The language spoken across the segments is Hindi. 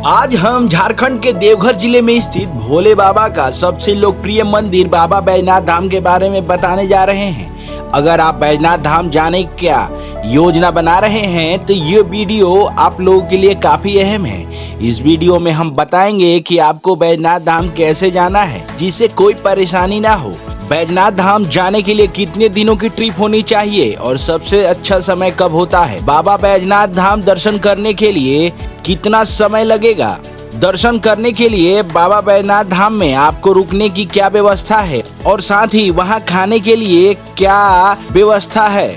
आज हम झारखंड के देवघर जिले में स्थित भोले बाबा का सबसे लोकप्रिय मंदिर बाबा बैजनाथ धाम के बारे में बताने जा रहे हैं। अगर आप बैजनाथ धाम जाने क्या योजना बना रहे हैं तो ये वीडियो आप लोगों के लिए काफी अहम है। इस वीडियो में हम बताएंगे कि आपको बैजनाथ धाम कैसे जाना है जिससे कोई परेशानी ना हो, बैजनाथ धाम जाने के लिए कितने दिनों की ट्रिप होनी चाहिए और सबसे अच्छा समय कब होता है, बाबा बैजनाथ धाम दर्शन करने के लिए कितना समय लगेगा, दर्शन करने के लिए बाबा बैजनाथ धाम में आपको रुकने की क्या व्यवस्था है और साथ ही वहां खाने के लिए क्या व्यवस्था है,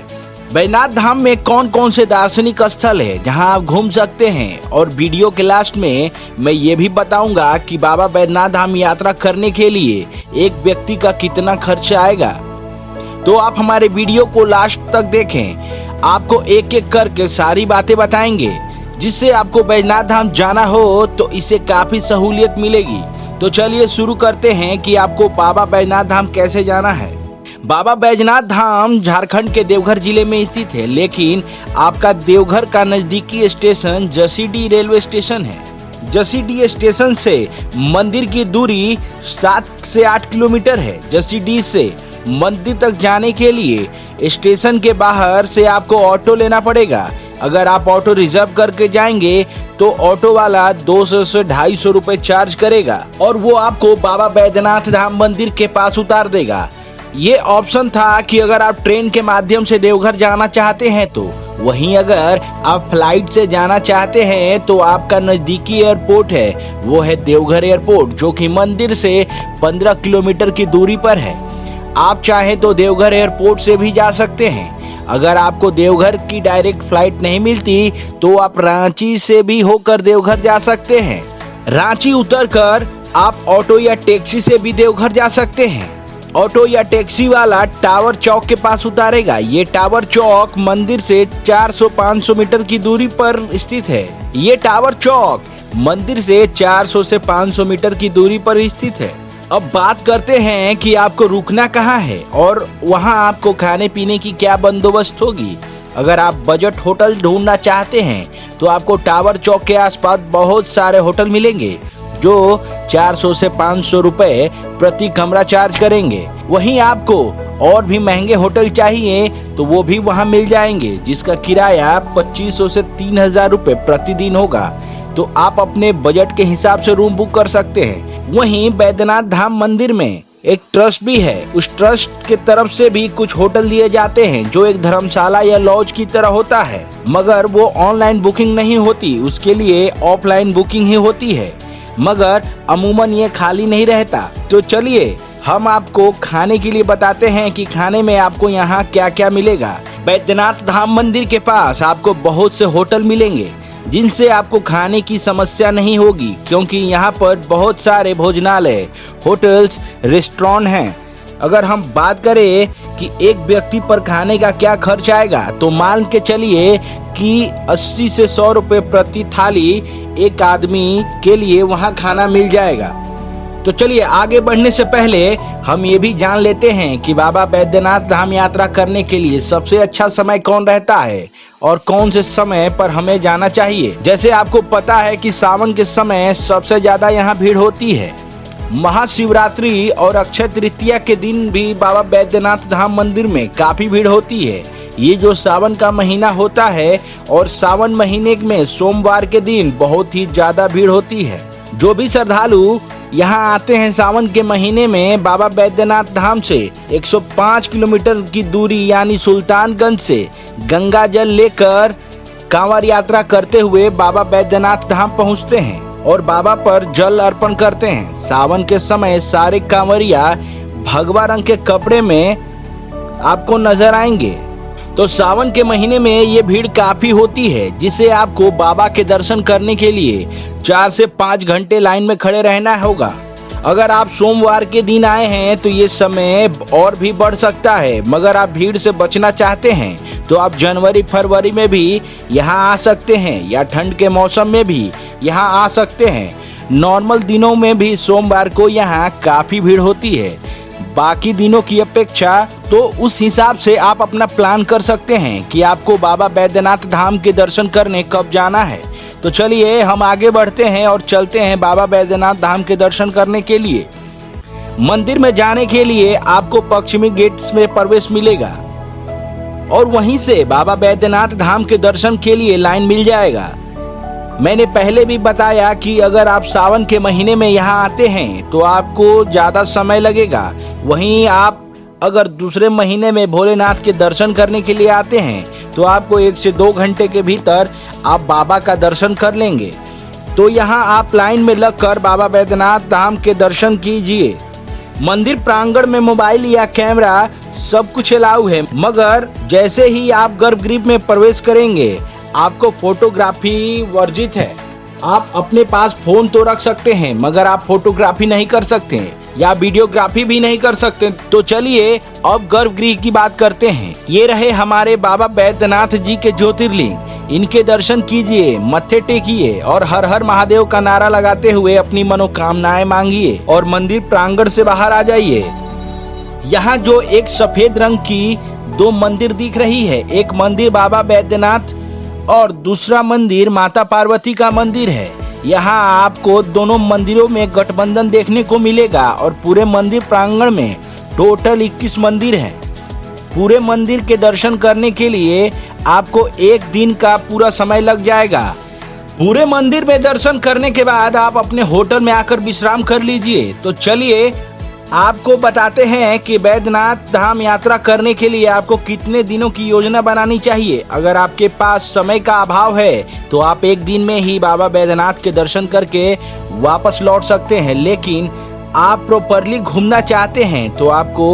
बैजनाथ धाम में कौन कौन से दार्शनिक स्थल है जहां आप घूम सकते हैं। और वीडियो के लास्ट में मैं ये भी बताऊंगा कि बाबा बैजनाथ धाम यात्रा करने के लिए एक व्यक्ति का कितना खर्च आएगा। तो आप हमारे वीडियो को लास्ट तक देखें, आपको एक एक करके सारी बातें बताएंगे जिससे आपको बैजनाथ धाम जाना हो तो इससे काफी सहूलियत मिलेगी। तो चलिए शुरू करते हैं कि आपको बाबा बैजनाथ धाम कैसे जाना है। बाबा बैजनाथ धाम झारखंड के देवघर जिले में स्थित है, लेकिन आपका देवघर का नजदीकी स्टेशन जसीडीह रेलवे स्टेशन है। जसीडीह स्टेशन से मंदिर की दूरी 7 से 8 किलोमीटर है। जसीडीह से मंदिर तक जाने के लिए स्टेशन के बाहर से आपको ऑटो लेना पड़ेगा। अगर आप ऑटो रिजर्व करके जाएंगे तो ऑटो वाला 200 से 250 रुपए चार्ज करेगा और वो आपको बाबा बैजनाथ धाम मंदिर के पास उतार देगा। ये ऑप्शन था कि अगर आप ट्रेन के माध्यम से देवघर जाना चाहते हैं तो, वहीं अगर आप फ्लाइट से जाना चाहते हैं तो आपका नजदीकी एयरपोर्ट है वो है देवघर एयरपोर्ट, जो कि मंदिर से 15 किलोमीटर की दूरी पर है। आप चाहे तो देवघर एयरपोर्ट से भी जा सकते हैं। अगर आपको देवघर की डायरेक्ट फ्लाइट नहीं मिलती तो आप रांची से भी होकर देवघर जा सकते हैं। रांची उतरकर आप ऑटो या टैक्सी से भी देवघर जा सकते हैं। ऑटो या टैक्सी वाला टावर चौक के पास उतारेगा। ये टावर चौक मंदिर से 400-500 मीटर की दूरी पर स्थित है। ये टावर चौक मंदिर से 400 से 500 मीटर की दूरी पर स्थित है। अब बात करते हैं कि आपको रुकना कहाँ है और वहाँ आपको खाने पीने की क्या बंदोबस्त होगी। अगर आप बजट होटल ढूंढना चाहते हैं तो आपको टावर चौक के आसपास बहुत सारे होटल मिलेंगे जो 400 से 500 रुपए प्रति कमरा चार्ज करेंगे। वहीं आपको और भी महंगे होटल चाहिए तो वो भी वहां मिल जाएंगे जिसका किराया 2500 से 3000 रुपए प्रतिदिन होगा। तो आप अपने बजट के हिसाब से रूम बुक कर सकते हैं। वहीं बैजनाथ धाम मंदिर में एक ट्रस्ट भी है, उस ट्रस्ट के तरफ से भी कुछ होटल दिए जाते हैं जो एक धर्मशाला या लॉज की तरह होता है, मगर वो ऑनलाइन बुकिंग नहीं होती, उसके लिए ऑफलाइन बुकिंग ही होती है, मगर अमूमन ये खाली नहीं रहता। तो चलिए हम आपको खाने के लिए बताते हैं कि खाने में आपको यहाँ क्या क्या मिलेगा। बैजनाथ धाम मंदिर के पास आपको बहुत से होटल मिलेंगे जिनसे आपको खाने की समस्या नहीं होगी, क्योंकि यहाँ पर बहुत सारे भोजनालय, होटल्स, रेस्टोरेंट हैं। अगर हम बात करें कि एक व्यक्ति पर खाने का क्या खर्च आएगा तो मान के चलिए कि 80 से 100 रुपए प्रति थाली एक आदमी के लिए वहां खाना मिल जाएगा। तो चलिए आगे बढ़ने से पहले हम ये भी जान लेते हैं कि बाबा बैजनाथ धाम यात्रा करने के लिए सबसे अच्छा समय कौन रहता है और कौन से समय पर हमें जाना चाहिए। जैसे आपको पता है कि सावन के समय सबसे ज्यादा यहाँ भीड़ होती है। महाशिवरात्रि और अक्षय तृतीया के दिन भी बाबा बैजनाथ धाम मंदिर में काफी भीड़ होती है। ये जो सावन का महीना होता है और सावन महीने में सोमवार के दिन बहुत ही ज्यादा भीड़ होती है। जो भी श्रद्धालु यहाँ आते हैं सावन के महीने में बाबा बैजनाथ धाम से 105 किलोमीटर की दूरी यानी सुल्तानगंज से गंगा जल लेकर कांवड़ यात्रा करते हुए बाबा बैजनाथ धाम पहुँचते हैं और बाबा पर जल अर्पण करते हैं। सावन के समय सारे कांवरिया भगवा रंग के कपड़े में आपको नजर आएंगे। तो सावन के महीने में ये भीड़ काफी होती है जिसे आपको बाबा के दर्शन करने के लिए 4 से 5 घंटे लाइन में खड़े रहना होगा। अगर आप सोमवार के दिन आए हैं तो ये समय और भी बढ़ सकता है, मगर आप भीड़ से बचना चाहते हैं तो आप जनवरी फरवरी में भी यहाँ आ सकते हैं या ठंड के मौसम में भी यहाँ आ सकते हैं। नॉर्मल दिनों में भी सोमवार को यहाँ काफी भीड़ होती है। बाकी दिनों की अपेक्षा तो उस हिसाब से आप अपना प्लान कर सकते हैं कि आपको बाबा बैजनाथ धाम के दर्शन करने कब जाना है। तो चलिए हम आगे बढ़ते हैं और चलते हैं बाबा बैद्यनाथ धाम के दर्शन करने के लिए। मंदिर में जाने के लिए आपको पश्चिमी गेट में प्रवेश मिलेगा और वहीं से बाबा बैद्यनाथ धाम के दर्शन के लिए लाइन मिल जाएगा। मैंने पहले भी बताया कि अगर आप सावन के महीने में यहाँ आते हैं तो आपको ज़्यादा समय लगेगा। वहीं आप अगर दूसरे महीने में भोलेनाथ के दर्शन करने के लिए आते हैं तो आपको 1 से 2 घंटे के भीतर आप बाबा का दर्शन कर लेंगे। तो यहाँ आप लाइन में लगकर बाबा बैद्यनाथ धाम के दर्शन कीजिए। मंदिर प्रांगण में मोबाइल या कैमरा सब कुछ अलाउ है, मगर जैसे ही आप गर्भगृह में प्रवेश करेंगे आपको फोटोग्राफी वर्जित है। आप अपने पास फोन तो रख सकते हैं मगर आप फोटोग्राफी नहीं कर सकते या वीडियोग्राफी भी नहीं कर सकते। तो चलिए अब गर्भगृह की बात करते हैं। ये रहे हमारे बाबा बैद्यनाथ जी के ज्योतिर्लिंग। इनके दर्शन कीजिए, मत्थे टेकिए और हर हर महादेव का नारा लगाते हुए अपनी मनोकामनाएं मांगिए और मंदिर प्रांगण से बाहर आ जाइए। यहाँ जो एक सफेद रंग की 2 मंदिर दिख रही है, एक मंदिर बाबा बैद्यनाथ और दूसरा मंदिर माता पार्वती का मंदिर है। यहाँ आपको दोनों मंदिरों में गठबंधन देखने को मिलेगा और पूरे मंदिर प्रांगण में टोटल 21 मंदिर हैं। पूरे मंदिर के दर्शन करने के लिए आपको 1 दिन का पूरा समय लग जाएगा। पूरे मंदिर में दर्शन करने के बाद आप अपने होटल में आकर विश्राम कर लीजिए। तो चलिए आपको बताते हैं कि बैद्यनाथ धाम यात्रा करने के लिए आपको कितने दिनों की योजना बनानी चाहिए। अगर आपके पास समय का अभाव है तो आप 1 दिन में ही बाबा बैद्यनाथ के दर्शन करके वापस लौट सकते हैं, लेकिन आप प्रॉपरली घूमना चाहते हैं तो आपको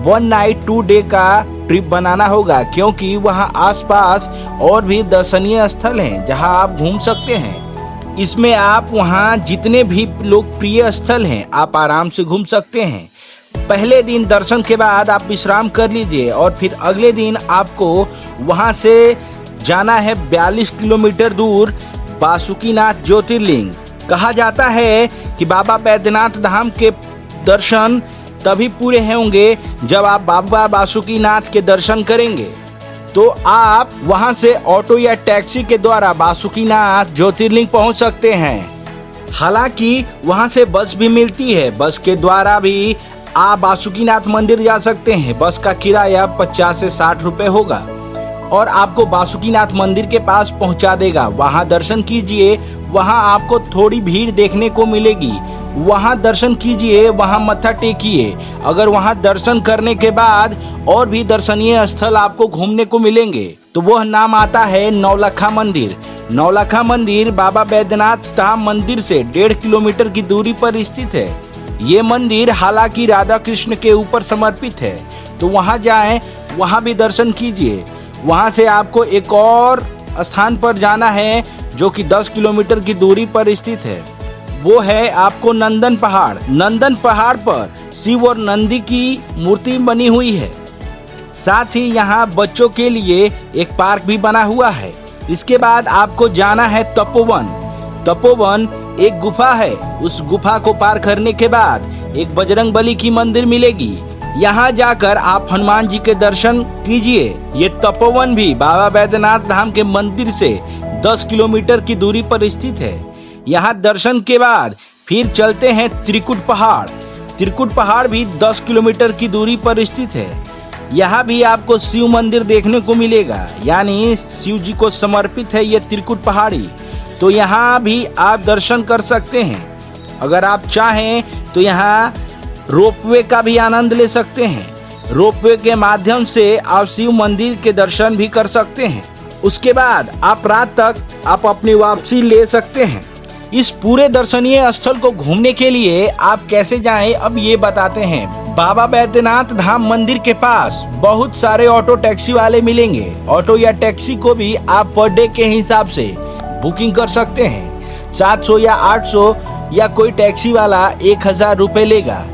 1 नाइट 2 डे का ट्रिप बनाना होगा, क्योंकि वहां आसपास और भी दर्शनीय स्थल हैं जहां आप घूम सकते हैं। इसमें आप वहां जितने भी लोकप्रिय स्थल हैं आप आराम से घूम सकते हैं। पहले दिन दर्शन के बाद आप विश्राम कर लीजिए और फिर अगले दिन आपको वहां से जाना है 42 किलोमीटर दूर बासुकीनाथ ज्योतिर्लिंग। कहा जाता है कि बाबा बैद्यनाथ धाम के दर्शन तभी पूरे होंगे जब आप बाबा बासुकीनाथ के दर्शन करेंगे। तो आप वहां से ऑटो या टैक्सी के द्वारा बासुकीनाथ ज्योतिर्लिंग पहुंच सकते हैं। हालांकि वहां से बस भी मिलती है, बस के द्वारा भी आप बासुकीनाथ मंदिर जा सकते हैं। बस का किराया 50 से 60 रुपए होगा और आपको बासुकीनाथ मंदिर के पास पहुंचा देगा। वहां दर्शन कीजिए, वहां आपको थोड़ी भीड़ देखने को मिलेगी। वहां दर्शन कीजिए, वहां मत्था टेकिए। अगर वहां दर्शन करने के बाद और भी दर्शनीय स्थल आपको घूमने को मिलेंगे तो वह नाम आता है नौलखा मंदिर। नौलखा मंदिर बाबा बैद्यनाथ धाम मंदिर से 1.5 किलोमीटर की दूरी पर स्थित है। ये मंदिर हालांकि राधा कृष्ण के ऊपर समर्पित है, तो वहां जाएं, वहां भी दर्शन कीजिए। वहां से आपको एक और स्थान पर जाना है जो कि 10 किलोमीटर की दूरी पर स्थित है। वो है आपको नंदन पहाड़। नंदन पहाड़ पर शिव और नंदी की मूर्ति बनी हुई है। साथ ही यहाँ बच्चों के लिए एक पार्क भी बना हुआ है। इसके बाद आपको जाना है तपोवन। तपोवन एक गुफा है। उस गुफा को पार करने के बाद एक बजरंग बली की मंदिर मिलेगी। यहाँ जाकर आप हनुमान जी के दर्शन कीजिए। ये तपोवन भी बाबा बैद्यनाथ धाम के मंदिर से 10 किलोमीटर की दूरी पर स्थित है। यहाँ दर्शन के बाद फिर चलते हैं त्रिकुट पहाड़। त्रिकुट पहाड़ भी 10 किलोमीटर की दूरी पर स्थित है। यहाँ भी आपको शिव मंदिर देखने को मिलेगा, यानी शिव जी को समर्पित है ये त्रिकुट पहाड़ी। तो यहाँ भी आप दर्शन कर सकते हैं। अगर आप चाहें तो यहाँ रोपवे का भी आनंद ले सकते हैं। रोपवे के माध्यम से आप शिव मंदिर के दर्शन भी कर सकते हैं। उसके बाद आप रात तक आप अपनी वापसी ले सकते हैं। इस पूरे दर्शनीय स्थल को घूमने के लिए आप कैसे जाएं, अब ये बताते हैं। बाबा बैद्यनाथ धाम मंदिर के पास बहुत सारे ऑटो टैक्सी वाले मिलेंगे। ऑटो या टैक्सी को भी आप पर डे के हिसाब से बुकिंग कर सकते हैं। 700 या 800 या कोई टैक्सी वाला 1000 रुपए लेगा।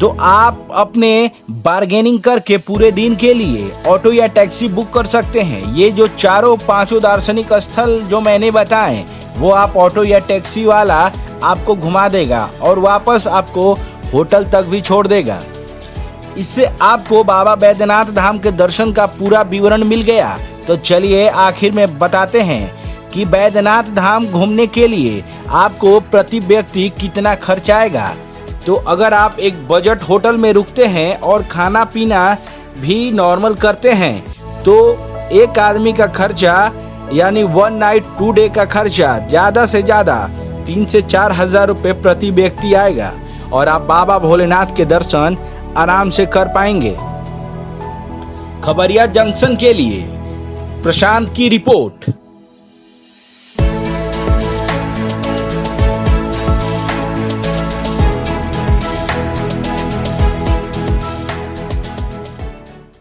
तो आप अपने बार्गेनिंग करके पूरे दिन के लिए ऑटो या टैक्सी बुक कर सकते हैं। ये जो 4-5 दार्शनिक स्थल जो मैंने बताए वो आप ऑटो या टैक्सी वाला आपको घुमा देगा और वापस आपको होटल तक भी छोड़ देगा। इससे आपको बाबा बैद्यनाथ धाम के दर्शन का पूरा विवरण मिल गया। तो चलिए आखिर में बताते हैं कि बैद्यनाथ धाम घूमने के लिए आपको प्रति व्यक्ति कितना खर्च आएगा। तो अगर आप एक बजट होटल में रुकते हैं और खाना पीना भी नॉर्मल करते हैं तो एक आदमी का खर्चा यानी 1 नाइट 2 डे का खर्चा ज़्यादा से ज़्यादा 3 से 4 हजार रुपये प्रति व्यक्ति आएगा और आप बाबा भोलेनाथ के दर्शन आराम से कर पाएंगे। खबरिया जंक्शन के लिए प्रशांत की रिपोर्ट।